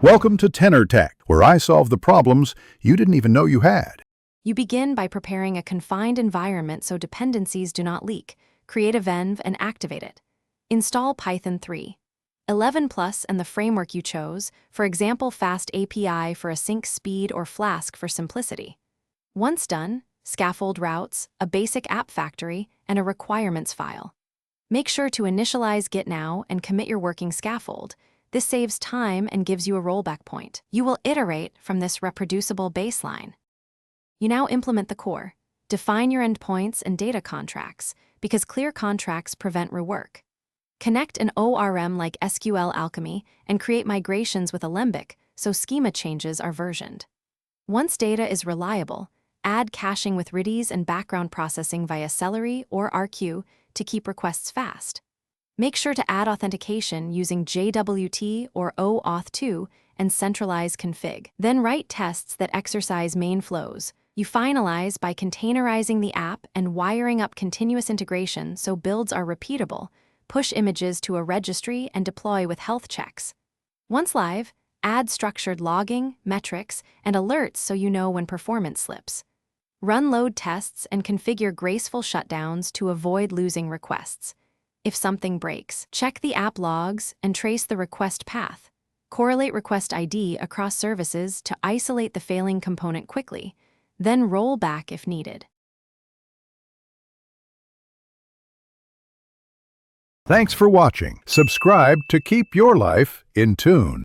Welcome to Tenor Tech, where I solve the problems you didn't even know you had. You begin by preparing a confined environment so dependencies do not leak. Create a venv and activate it. Install Python 3. 11 Plus and the framework you chose, for example Fast API for async speed or Flask for simplicity. Once done, scaffold routes, a basic app factory, and a requirements file. Make sure to initialize Git now and commit your working scaffold. This saves time and gives you a rollback point. You will iterate from this reproducible baseline. You now implement the core. Define your endpoints and data contracts, because clear contracts prevent rework. Connect an ORM like SQL Alchemy and create migrations with Alembic so schema changes are versioned. Once data is reliable, add caching with Redis and background processing via Celery or RQ to keep requests fast. Make sure to add authentication using JWT or OAuth2 and centralize config. Then write tests that exercise main flows. You finalize by containerizing the app and wiring up continuous integration so builds are repeatable. Push images to a registry and deploy with health checks. Once live, add structured logging, metrics, and alerts so you know when performance slips. Run load tests and configure graceful shutdowns to avoid losing requests. If something breaks, check the app logs and trace the request path. Correlate request ID across services to isolate the failing component quickly, then roll back if needed. Thanks for watching. Subscribe to keep your life in tune.